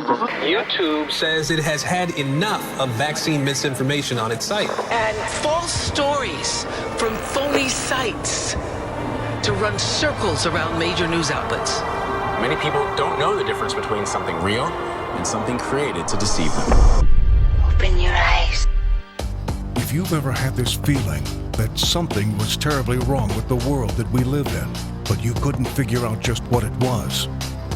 YouTube says it has had enough of vaccine misinformation on its site. And false stories from phony sites to run circles around major news outlets. Many people don't know the difference between something real and something created to deceive them. Open your eyes. If you've ever had this feeling that something was terribly wrong with the world that we live in, but you couldn't figure out just what it was,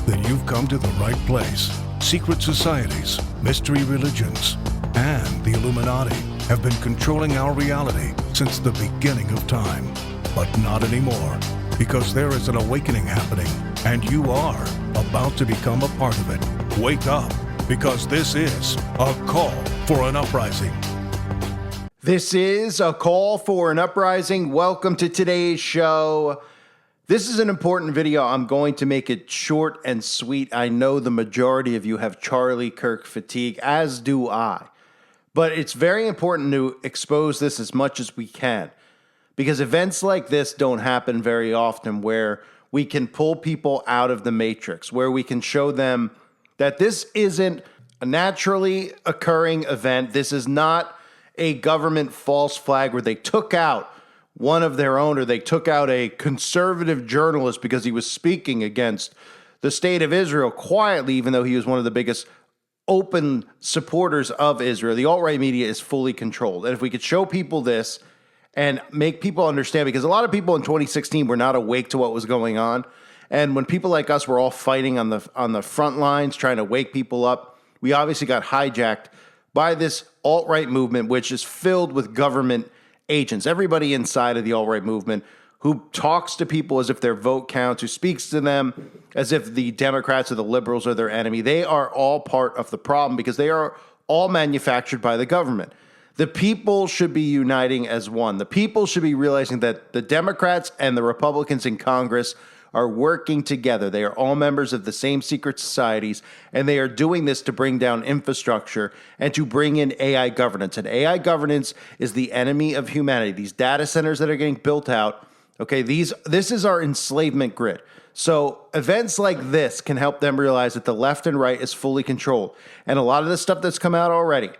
then you've come to the right place. Secret societies, mystery religions, and the Illuminati have been controlling our reality since the beginning of time. But not anymore, because there is an awakening happening, and you are about to become a part of it. Wake up, because this is a call for an uprising. This is a call for an uprising. Welcome to today's show. This is an important video. I'm going to make it short and sweet. I know the majority of you have Charlie Kirk fatigue, as do I. But it's very important to expose this as much as we can, because events like this don't happen very often, where we can pull people out of the matrix, where we can show them that this isn't a naturally occurring event. This is not a government false flag where they took out one of their own, or they took out a conservative journalist because he was speaking against the state of Israel quietly, even though he was one of the biggest open supporters of Israel. The alt-right media is fully controlled. And if we could show people this and make people understand, because a lot of people in 2016 were not awake to what was going on. And when people like us were all fighting on the front lines, trying to wake people up, we obviously got hijacked by this alt-right movement, which is filled with government agents. Everybody inside of the alt-right movement who talks to people as if their vote counts, who speaks to them as if the Democrats or the liberals are their enemy. They are all part of the problem because they are all manufactured by the government. The people should be uniting as one. The people should be realizing that the Democrats and the Republicans in Congress are working together. They are all members of the same secret societies, and they are doing this to bring down infrastructure and to bring in AI governance. And AI governance is the enemy of humanity. These data centers that are getting built out, okay, this is our enslavement grid. So events like this can help them realize that the left and right is fully controlled. And a lot of the stuff that's come out already,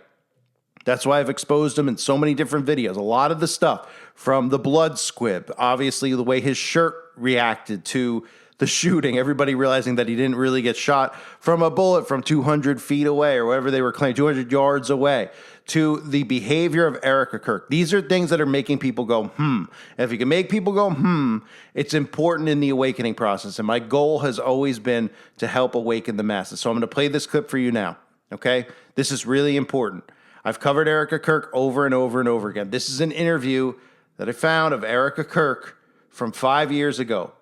that's why I've exposed them in so many different videos. A lot of the stuff from the blood squib, obviously the way his shirt reacted to the shooting, everybody realizing that he didn't really get shot from a bullet from 200 feet away or whatever they were claiming, 200 yards away, to the behavior of Erika Kirk. These are things that are making people go, And if you can make people go, it's important in the awakening process. And my goal has always been to help awaken the masses. So I'm going to play this clip for you now, okay? This is really important. I've covered Erika Kirk over and over and over again. This is an interview that I found of Erika Kirk from 5 years ago,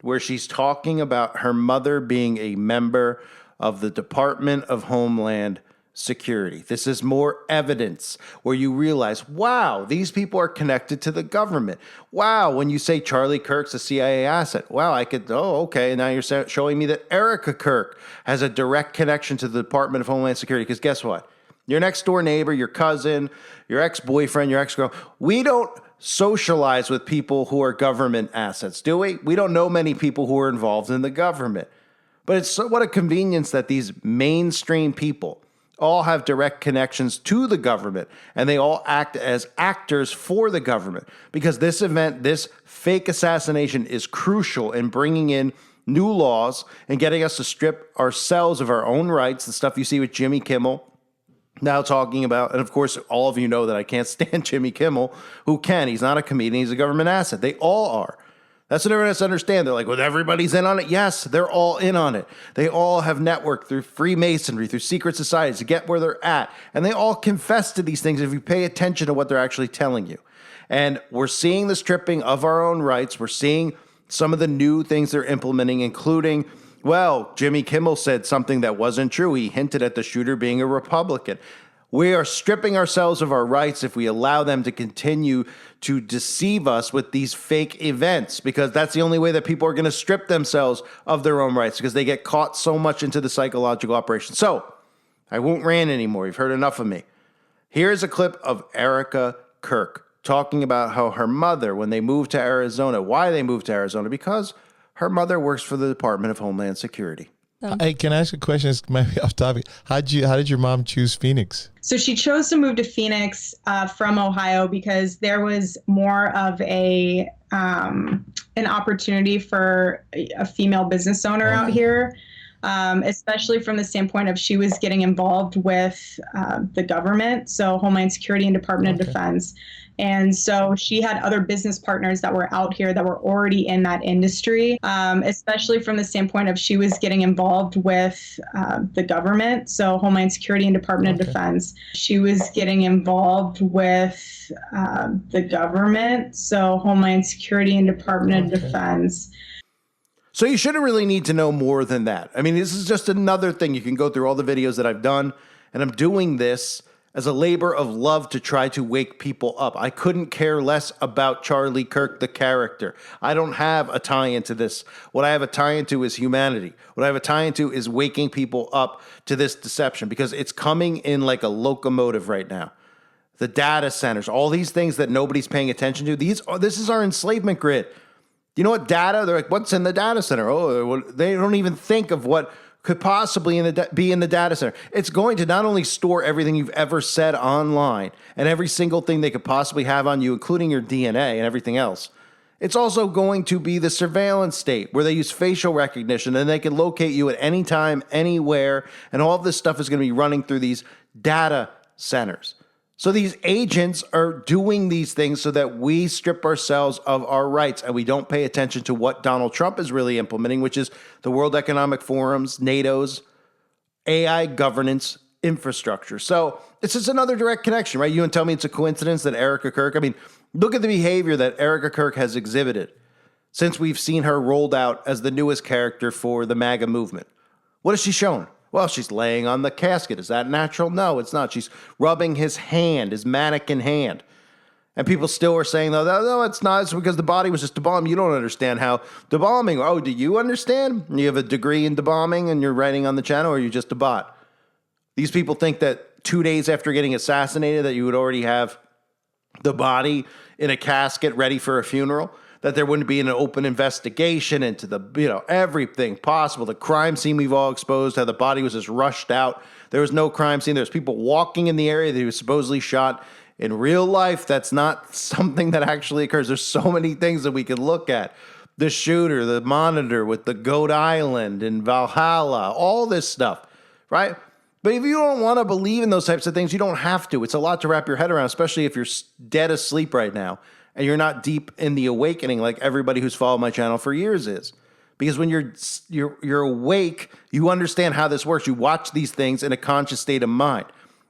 where she's talking about her mother being a member of the Department of Homeland Security. This is more evidence where you realize, wow, these people are connected to the government. Wow, when you say Charlie Kirk's a CIA asset, wow, okay, and now you're showing me that Erika Kirk has a direct connection to the Department of Homeland Security, because guess what? Your next door neighbor, your cousin, your ex-boyfriend, your ex-girl, we don't socialize with people who are government assets, do we? We don't know many people who are involved in the government. But it's what a convenience that these mainstream people all have direct connections to the government, and they all act as actors for the government, because this event, this fake assassination, is crucial in bringing in new laws and getting us to strip ourselves of our own rights, the stuff you see with Jimmy Kimmel now talking about. And of course, all of you know that I can't stand Jimmy Kimmel. Who can? He's not a comedian. He's a government asset. They all are. That's what everyone has to understand. They're like, well, everybody's in on it. Yes, they're all in on it. They all have networked through Freemasonry, through secret societies to get where they're at. And they all confess to these things if you pay attention to what they're actually telling you. And we're seeing the stripping of our own rights. We're seeing some of the new things they're implementing, including, well, Jimmy Kimmel said something that wasn't true. He hinted at the shooter being a Republican. We are stripping ourselves of our rights if we allow them to continue to deceive us with these fake events, because that's the only way that people are going to strip themselves of their own rights, because they get caught so much into the psychological operation. So I won't rant anymore. You've heard enough of me. Here's a clip of Erika Kirk talking about how her mother, when they moved to Arizona, why they moved to Arizona, because her mother works for the Department of Homeland Security. Hey, can I ask a question? It's maybe off topic. How did your mom choose Phoenix? So she chose to move to Phoenix from Ohio because there was more of an opportunity for a female business owner out here, especially from the standpoint of she was getting involved with the government, so Homeland Security and Department of Defense. And so she had other business partners that were out here that were already in that industry, especially from the standpoint of she was getting involved with the government, so Homeland Security and Department of Defense. She was getting involved with the government, so Homeland Security and Department of Defense. So you shouldn't really need to know more than that. I mean, this is just another thing. You can go through all the videos that I've done, and I'm doing this as a labor of love to try to wake people up. I couldn't care less about Charlie Kirk, the character. I don't have a tie into this. What I have a tie into is humanity. What I have a tie into is waking people up to this deception, because it's coming in like a locomotive right now. The data centers, all these things that nobody's paying attention to. This is our enslavement grid. You know what data? They're like, what's in the data center? Oh, they don't even think of what could possibly be in the data center. It's going to not only store everything you've ever said online and every single thing they could possibly have on you, including your DNA and everything else. It's also going to be the surveillance state where they use facial recognition and they can locate you at any time, anywhere. And all of this stuff is going to be running through these data centers. So these agents are doing these things so that we strip ourselves of our rights and we don't pay attention to what Donald Trump is really implementing, which is the World Economic Forum's, NATO's AI governance infrastructure. So it's just another direct connection, right? You want to tell me it's a coincidence that Erika Kirk, I mean, look at the behavior that Erika Kirk has exhibited since we've seen her rolled out as the newest character for the MAGA movement. What has she shown? Well, she's laying on the casket. Is that natural? No, it's not. She's rubbing his hand, his mannequin hand. And people still are saying, though, no, it's not. It's because the body was just embalmed. You don't understand how embalming. Oh, do you understand? You have a degree in embalming and you're writing on the channel, or you're just a bot? These people think that 2 days after getting assassinated that you would already have the body in a casket ready for a funeral, that there wouldn't be an open investigation into the, everything possible. The crime scene we've all exposed, how the body was just rushed out. There was no crime scene. There's people walking in the area that he was supposedly shot. In real life, that's not something that actually occurs. There's so many things that we could look at. The shooter, the monitor with the Goat Island and Valhalla, all this stuff, right? But if you don't want to believe in those types of things, you don't have to. It's a lot to wrap your head around, especially if you're dead asleep right now and you're not deep in the awakening like everybody who's followed my channel for years is. Because when you're awake, you understand how this works. You watch these things in a conscious state of mind.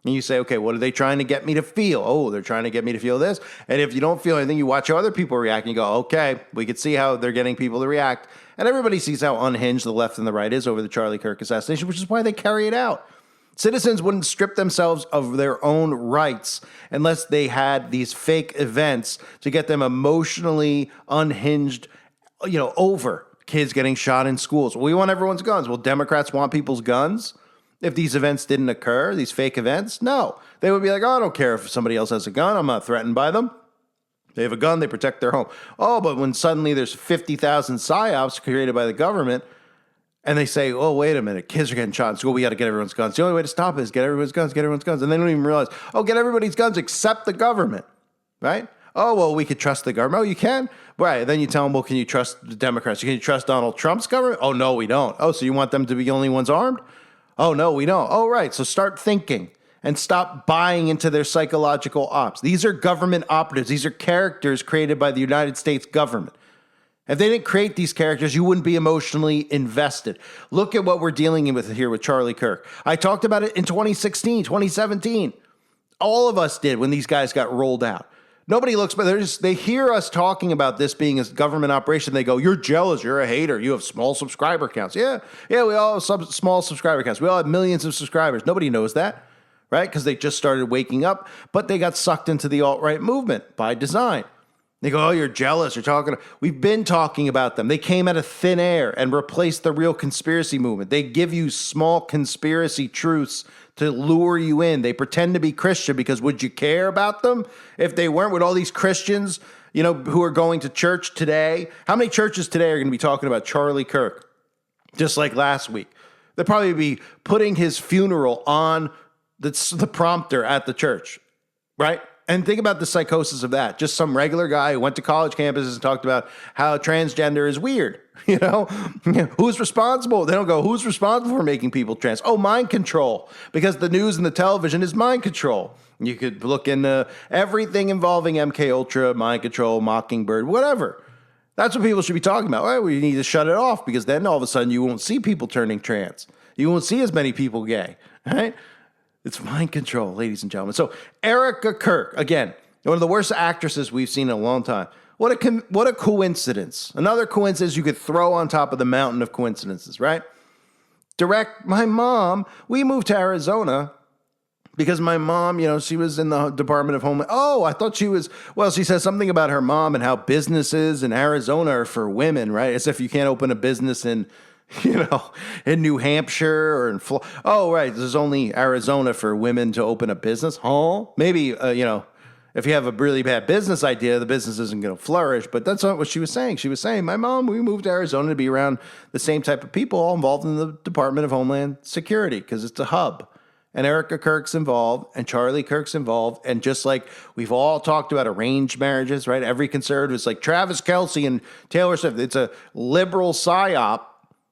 And you say, okay, what are they trying to get me to feel? Oh, they're trying to get me to feel this. And if you don't feel anything, you watch how other people react and you go, okay, we can see how they're getting people to react. And everybody sees how unhinged the left and the right is over the Charlie Kirk assassination, which is why they carry it out. Citizens wouldn't strip themselves of their own rights unless they had these fake events to get them emotionally unhinged, over kids getting shot in schools. Well, we want everyone's guns. Well, Democrats want people's guns if these events didn't occur, these fake events? No. They would be like, oh, I don't care if somebody else has a gun. I'm not threatened by them. They have a gun. They protect their home. Oh, but when suddenly there's 50,000 psyops created by the government, and they say, oh, wait a minute, kids are getting shot in school. We got to get everyone's guns. The only way to stop it is get everyone's guns, get everyone's guns. And they don't even realize, oh, get everybody's guns except the government, right? Oh, well, we could trust the government. Oh, you can? Right. Then you tell them, well, can you trust the Democrats? Can you trust Donald Trump's government? Oh, no, we don't. Oh, so you want them to be the only ones armed? Oh, no, we don't. Oh, right. So start thinking and stop buying into their psychological ops. These are government operatives. These are characters created by the United States government. If they didn't create these characters, you wouldn't be emotionally invested. Look at what we're dealing with here with Charlie Kirk. I talked about it in 2016, 2017. All of us did when these guys got rolled out. Nobody looks, but they hear us talking about this being a government operation. They go, you're jealous. You're a hater. You have small subscriber counts. Yeah, we all have small subscriber counts. We all have millions of subscribers. Nobody knows that, right? Because they just started waking up, but they got sucked into the alt-right movement by design. They go, oh, you're jealous. You're talking. We've been talking about them. They came out of thin air and replaced the real conspiracy movement. They give you small conspiracy truths to lure you in. They pretend to be Christian because would you care about them if they weren't? With all these Christians, who are going to church today? How many churches today are going to be talking about Charlie Kirk? Just like last week. They'd probably be putting his funeral on the prompter at the church, right? And think about the psychosis of that. Just some regular guy who went to college campuses and talked about how transgender is weird. You know, who's responsible? They don't go, who's responsible for making people trans? Oh, mind control, because the news and the television is mind control. You could look into everything involving MK Ultra, mind control, Mockingbird, whatever. That's what people should be talking about. Well, we need to shut it off, because then all of a sudden you won't see people turning trans. You won't see as many people gay, right? It's mind control, ladies and gentlemen. So Erika Kirk, again, one of the worst actresses we've seen in a long time. What a coincidence. Another coincidence you could throw on top of the mountain of coincidences, right? My mom, we moved to Arizona because my mom, you know, she was in the Department of Homeland. Oh, I thought she was, well, she says something about her mom and how businesses in Arizona are for women, right? As if you can't open a business in, you know, in New Hampshire or in Florida. Oh, right. There's only Arizona for women to open a business. Huh? Maybe, you know, if you have a really bad business idea, the business isn't going to flourish. But that's not what she was saying. She was saying, my mom, we moved to Arizona to be around the same type of people all involved in the Department of Homeland Security because it's a hub. And Erika Kirk's involved and Charlie Kirk's involved. And just like we've all talked about arranged marriages, right? Every conservative is like Travis Kelce and Taylor Swift. It's a liberal psyop.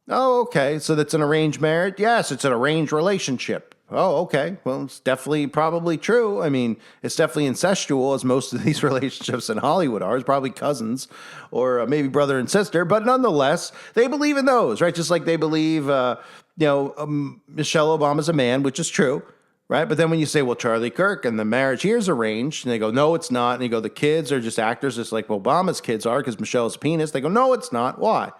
Oh, okay. So that's an arranged marriage? Yes, it's an arranged relationship. Oh, okay. Well, it's definitely probably true. I mean, it's definitely incestual, as most of these relationships in Hollywood are. It's probably cousins or maybe brother and sister. But nonetheless, they believe in those, right? Just like they believe, Michelle Obama's a man, which is true, right? But then when you say, well, Charlie Kirk and the marriage here is arranged, and they go, no, it's not. And you go, the kids are just actors, just like Obama's kids are because Michelle's penis. They go, no, it's not. Why?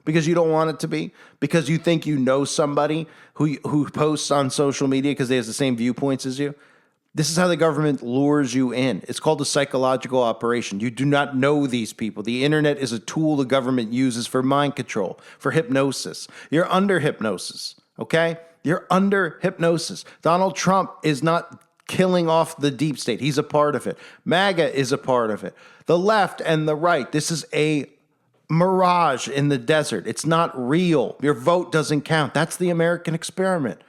Because you don't want it to be? Because you think you know somebody who posts on social media because they have the same viewpoints as you? This is how the government lures you in. It's called a psychological operation. You do not know these people. The internet is a tool the government uses for mind control, for hypnosis. You're under hypnosis, okay? You're under hypnosis. Donald Trump is not killing off the deep state. He's a part of it. MAGA is a part of it. The left and the right, this is a mirage in the desert. It's not real. Your vote doesn't count. That's the American experiment.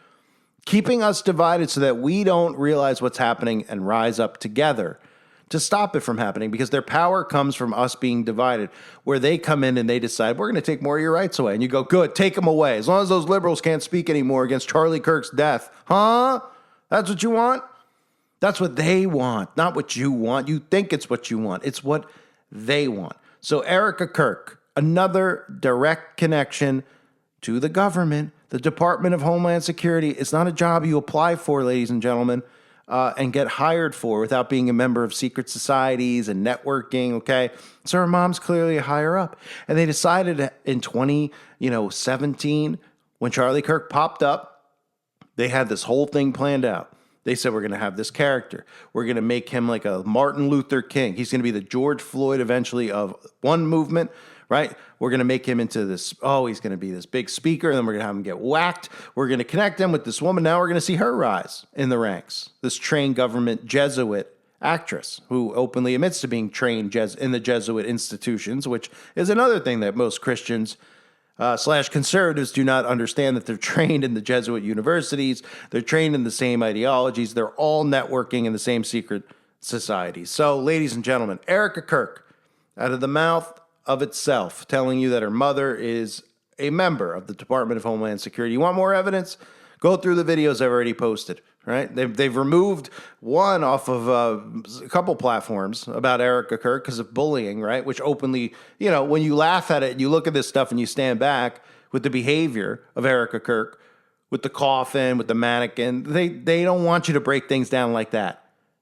Keeping us divided so that we don't realize what's happening and rise up together to stop it from happening, because their power comes from us being divided, where they come in and they decide, we're going to take more of your rights away. And you go, good, take them away. As long as those liberals can't speak anymore against Charlie Kirk's death. Huh? That's what you want? That's what they want, not what you want. You think it's what you want. It's what they want. So Erika Kirk, another direct connection to the government, the Department of Homeland Security. It's not a job you apply for, ladies and gentlemen, and get hired for without being a member of secret societies and networking, okay? So her mom's clearly a higher up. And they decided in 2017, when Charlie Kirk popped up, they had this whole thing planned out. They said, we're going to have this character. We're going to make him like a Martin Luther King. He's going to be the George Floyd eventually of one movement, right? We're going to make him into this, he's going to be this big speaker, and then we're going to have him get whacked. We're going to connect him with this woman. Now we're going to see her rise in the ranks. This trained government Jesuit actress who openly admits to being trained in the Jesuit institutions, which is another thing that most Christians / conservatives do not understand, that they're trained in the Jesuit universities. They're trained in the same ideologies. They're all networking in the same secret societies. So, ladies and gentlemen, Erika Kirk, out of the mouth of itself, telling you that her mother is a member of the Department of Homeland Security. You want more evidence? Go through the videos I've already posted, right? They've removed one off of a couple platforms about Erika Kirk because of bullying, right? Which openly, when you laugh at it and you look at this stuff and you stand back with the behavior of Erika Kirk, with the coffin, with the mannequin, they don't want you to break things down like that.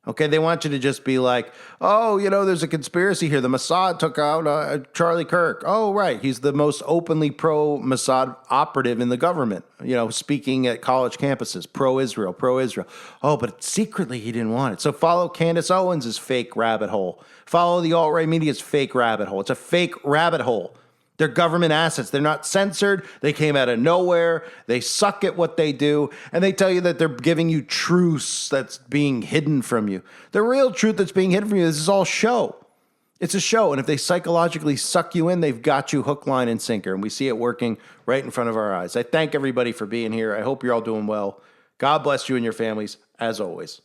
Okay, they want you to just be like, there's a conspiracy here. The Mossad took out Charlie Kirk. Oh, right. He's the most openly pro-Mossad operative in the government, speaking at college campuses, pro-Israel. Oh, but secretly he didn't want it. So follow Candace Owens' fake rabbit hole. Follow the alt-right media's fake rabbit hole. It's a fake rabbit hole. They're government assets. They're not censored. They came out of nowhere. They suck at what they do. And they tell you that they're giving you truths that's being hidden from you. The real truth that's being hidden from you, this is all show. It's a show, and if they psychologically suck you in, they've got you hook, line, and sinker, and we see it working right in front of our eyes. I thank everybody for being here. I hope you're all doing well. God bless you and your families, as always.